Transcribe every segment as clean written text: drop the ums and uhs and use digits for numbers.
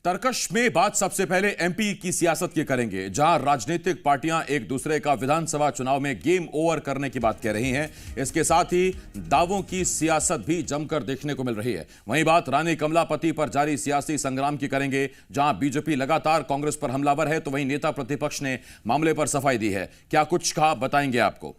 तरकश में बात सबसे पहले एमपी की सियासत की करेंगे, जहां राजनीतिक पार्टियां एक दूसरे का विधानसभा चुनाव में गेम ओवर करने की बात कह रही हैं। इसके साथ ही दावों की सियासत भी जमकर देखने को मिल रही है। वहीं बात रानी कमलापति पर जारी सियासी संग्राम की करेंगे, जहां बीजेपी लगातार कांग्रेस पर हमलावर है, तो वहीं नेता प्रतिपक्ष ने मामले पर सफाई दी है। क्या कुछ कहा, बताएंगे आपको।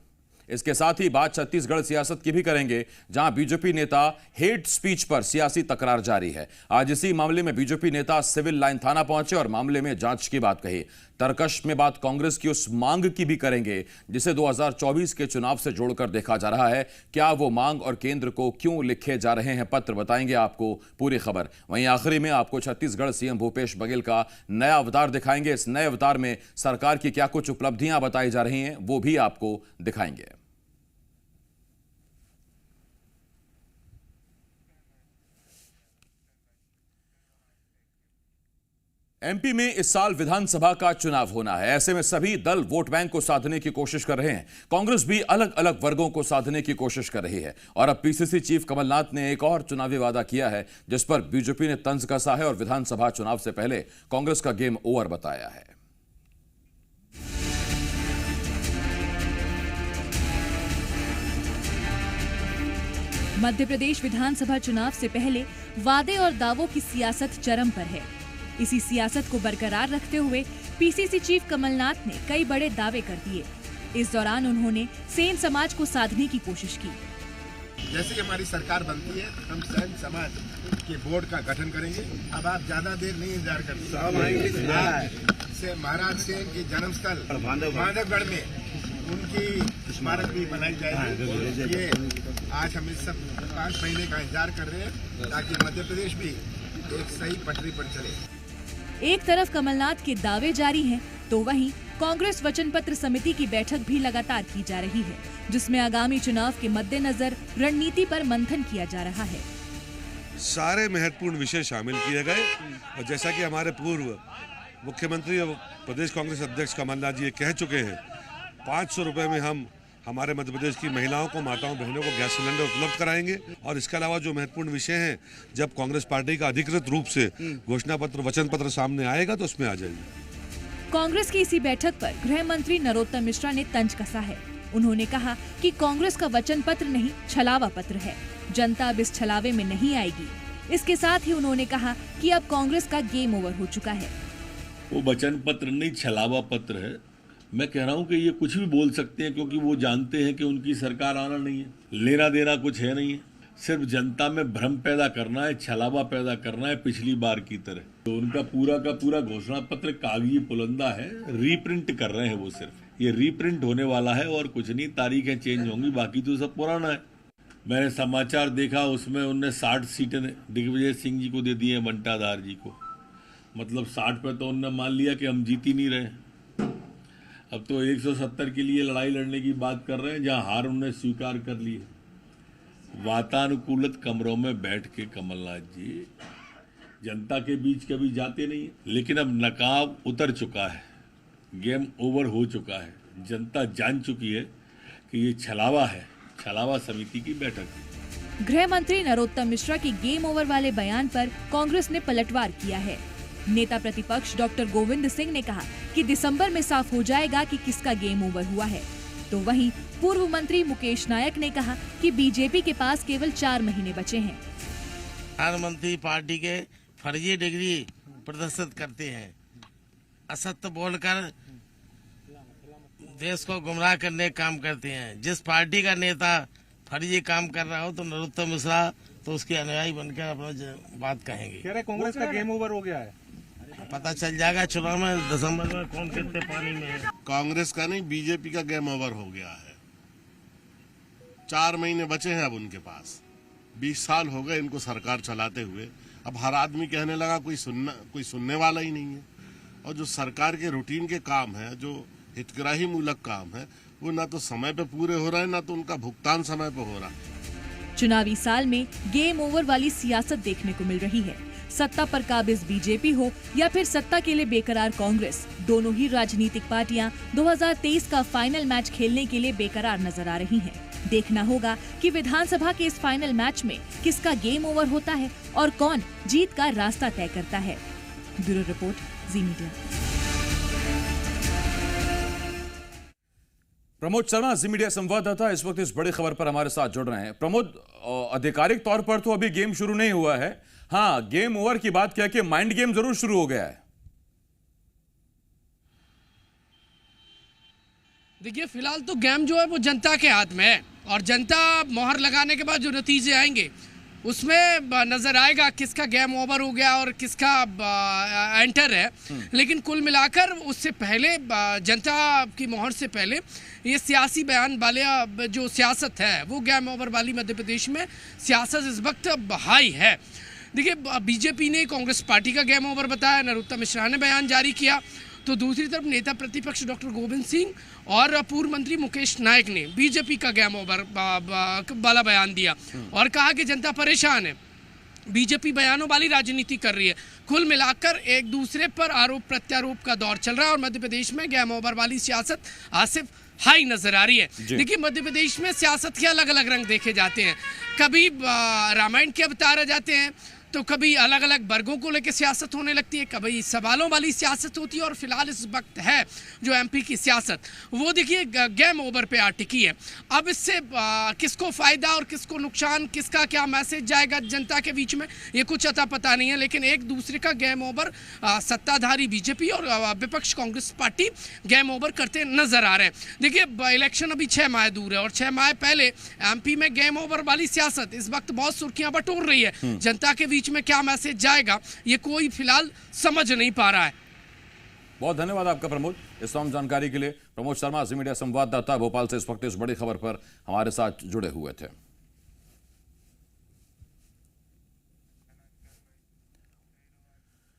इसके साथ ही बात छत्तीसगढ़ सियासत की भी करेंगे, जहां बीजेपी नेता हेट स्पीच पर सियासी तकरार जारी है। आज इसी मामले में बीजेपी नेता सिविल लाइन थाना पहुंचे और मामले में जांच की बात कही। तरकश में बात कांग्रेस की उस मांग की भी करेंगे जिसे 2024 के चुनाव से जोड़कर देखा जा रहा है। क्या वो मांग और केंद्र को क्यों लिखे जा रहे हैं पत्र, बताएंगे आपको पूरी खबर। वहीं आखिरी में आपको छत्तीसगढ़ सीएम भूपेश बघेल का नया अवतार दिखाएंगे। इस नए अवतार में सरकार की क्या कुछ उपलब्धियां बताई जा रही हैं, वो भी आपको दिखाएंगे। एमपी में इस साल विधानसभा का चुनाव होना है। ऐसे में सभी दल वोट बैंक को साधने की कोशिश कर रहे हैं। कांग्रेस भी अलग अलग वर्गों को साधने की कोशिश कर रही है और अब पीसीसी चीफ कमलनाथ ने एक और चुनावी वादा किया है, जिस पर बीजेपी ने तंज कसा है और विधानसभा चुनाव से पहले कांग्रेस का गेम ओवर बताया है। मध्य प्रदेश विधानसभा चुनाव से पहले वादे और दावों की सियासत चरम पर है। इसी सियासत को बरकरार रखते हुए पीसीसी चीफ कमलनाथ ने कई बड़े दावे कर दिए। इस दौरान उन्होंने सेन समाज को साधने की कोशिश की। जैसे कि हमारी सरकार बनती है, हम सेन समाज के बोर्ड का गठन करेंगे। अब आप ज्यादा देर नहीं इंतजार करते। महाराज सेन की जन्मस्थल माधवगढ़ में उनकी स्मारक भी बनाई जाएगी। ये आज हम इस सब 5 महीने का इंतजार कर रहे हैं ताकि मध्य प्रदेश भी एक सही पटरी पर चले। एक तरफ कमलनाथ के दावे जारी हैं, तो वहीं कांग्रेस वचन पत्र समिति की बैठक भी लगातार की जा रही है, जिसमें आगामी चुनाव के मद्देनजर रणनीति पर मंथन किया जा रहा है। सारे महत्वपूर्ण विषय शामिल किए गए और जैसा कि हमारे पूर्व मुख्यमंत्री और प्रदेश कांग्रेस अध्यक्ष कमलनाथ जी ये कह चुके हैं, 500 रुपए में हम हमारे मध्य प्रदेश की महिलाओं को, माताओं बहनों को गैस सिलेंडर उपलब्ध कराएंगे। और इसके अलावा जो महत्वपूर्ण विषय हैं, जब कांग्रेस पार्टी का अधिकृत रूप से घोषणा पत्र, वचन पत्र सामने आएगा तो उसमें आ जाएगी। कांग्रेस की इसी बैठक पर गृह मंत्री नरोत्तम मिश्रा ने तंज कसा है। उन्होंने कहा कि कांग्रेस का वचन पत्र नहीं, छलावा पत्र है। जनता अब इस छलावे में नहीं आएगी। इसके साथ ही उन्होंने कहा कि अब कांग्रेस का गेम ओवर हो चुका है। वो वचन पत्र नहीं, छलावा पत्र है। मैं कह रहा हूं कि ये कुछ भी बोल सकते हैं, क्योंकि वो जानते हैं कि उनकी सरकार आना नहीं है, लेना देना कुछ है नहीं है। सिर्फ जनता में भ्रम पैदा करना है, छलावा पैदा करना है पिछली बार की तरह। तो उनका पूरा का पूरा घोषणा पत्र कागजी पुलंदा है, रीप्रिंट कर रहे हैं वो। सिर्फ ये रीप्रिंट होने वाला है और कुछ नहीं। तारीखें चेंज होंगी, बाकी तो सब पुराना है। मैंने समाचार देखा, उसमें उनने 60 सीटें दिग्विजय सिंह जी को दे दी है, बंटाधार जी को। मतलब 60 पे तो उनने मान लिया कि हम जीत ही नहीं रहे। अब तो 170 के लिए लड़ाई लड़ने की बात कर रहे हैं, जहां हार उन्होंने स्वीकार कर ली है। वातानुकूलित कमरों में बैठ के कमलनाथ जी जनता के बीच कभी जाते नहीं, लेकिन अब नकाब उतर चुका है, गेम ओवर हो चुका है। जनता जान चुकी है कि ये छलावा है, छलावा समिति की बैठक। गृह मंत्री नरोत्तम मिश्रा की गेम ओवर वाले बयान पर कांग्रेस ने पलटवार किया है। नेता प्रतिपक्ष डॉक्टर गोविंद सिंह ने कहा कि दिसंबर में साफ हो जाएगा कि किसका गेम ओवर हुआ है। तो वहीं पूर्व मंत्री मुकेश नायक ने कहा कि बीजेपी के पास केवल 4 महीने बचे हैं। प्रधानमंत्री पार्टी के फर्जी डिग्री प्रदर्शित करते हैं, असत्य बोलकर देश को गुमराह करने का काम करते हैं। जिस पार्टी का नेता फर्जी काम कर रहा हो तो नरोत्तम मिश्रा तो उसके अनुयायी बनकर अपना बात कहेंगे। कह रहे कांग्रेस का गेम ओवर हो गया है। पता चल जाएगा चुनाव में, दिसंबर में कौन कितने पानी में है। कांग्रेस का नहीं, बीजेपी का गेम ओवर हो गया है। 4 महीने बचे हैं अब उनके पास। 20 साल हो गए इनको सरकार चलाते हुए। अब हर आदमी कहने लगा कोई सुनने वाला ही नहीं है। और जो सरकार के रूटीन के काम है, जो हितग्राही मूलक काम है, वो ना तो समय पे पूरे हो रहा है, ना तो उनका भुगतान समय पे हो रहा है। चुनावी साल में गेम ओवर वाली सियासत देखने को मिल रही है। सत्ता पर काबिज बीजेपी हो या फिर सत्ता के लिए बेकरार कांग्रेस, दोनों ही राजनीतिक पार्टियां 2023 का फाइनल मैच खेलने के लिए बेकरार नजर आ रही हैं। देखना होगा कि विधानसभा के इस फाइनल मैच में किसका गेम ओवर होता है और कौन जीत का रास्ता तय करता है। ब्यूरो रिपोर्ट, जी मीडिया। प्रमोद शर्मा, जी मीडिया संवाददाता, इस वक्त इस बड़ी खबर पर हमारे साथ जुड़ रहे हैं। प्रमोद, आधिकारिक तौर पर तो अभी गेम शुरू नहीं हुआ है, हाँ गेम ओवर की बात क्या कि माइंड गेम जरूर शुरू हो गया है। देखिए, फिलहाल तो गेम जो है वो जनता के हाथ में है और जनता मोहर लगाने के बाद जो नतीजे आएंगे उसमें नजर आएगा किसका गेम ओवर हो गया और किसका एंटर है। लेकिन कुल मिलाकर उससे पहले, जनता की मोहर से पहले, ये सियासी बयान वाले जो सियासत है वो गेम ओवर वाली मध्य प्रदेश में सियासत इस वक्त हाई है। देखिए, बीजेपी ने कांग्रेस पार्टी का गेम ओवर बताया, नरोत्तम मिश्रा ने बयान जारी किया, तो दूसरी तरफ नेता प्रतिपक्ष डॉक्टर गोविंद सिंह और पूर्व मंत्री मुकेश नायक ने बीजेपी का गेम ओवर वाला बयान दिया और कहा कि जनता परेशान है, बीजेपी बयानों वाली राजनीति कर रही है। कुल मिलाकर एक दूसरे पर आरोप प्रत्यारोप का दौर चल रहा है और मध्य प्रदेश में गेम ओवर वाली सियासत आसिफ हाई नजर आ रही है। देखिए, मध्य प्रदेश में सियासत के अलग अलग रंग देखे जाते हैं, कभी रामायण के अवतार आ जाते हैं, तो कभी अलग अलग वर्गों को लेकर सियासत होने लगती है, कभी सवालों वाली सियासत होती है और फिलहाल इस वक्त है जो एमपी की सियासत, वो देखिए गेम ओवर पे आ टिकी है। अब इससे किसको फायदा और किसको नुकसान, किसका क्या मैसेज जाएगा जनता के बीच में, ये कुछ अता पता नहीं है। लेकिन एक दूसरे का गेम ओवर सत्ताधारी बीजेपी और विपक्ष कांग्रेस पार्टी गेम ओवर करते नजर आ रहे हैं। देखिए, इलेक्शन अभी 6 माह दूर है और 6 माह पहले एमपी में गेम ओवर वाली सियासत इस वक्त बहुत सुर्खियां बटोर रही है। जनता के बीच में क्या मैसेज जाएगा ये कोई फिलहाल समझ नहीं पा रहा है। बहुत धन्यवाद आपका प्रमोद, इस तमाम जानकारी के लिए। प्रमोद शर्मा, जी मीडिया संवाददाता, भोपाल से इस वक्त इस बड़ी खबर पर हमारे साथ जुड़े हुए थे।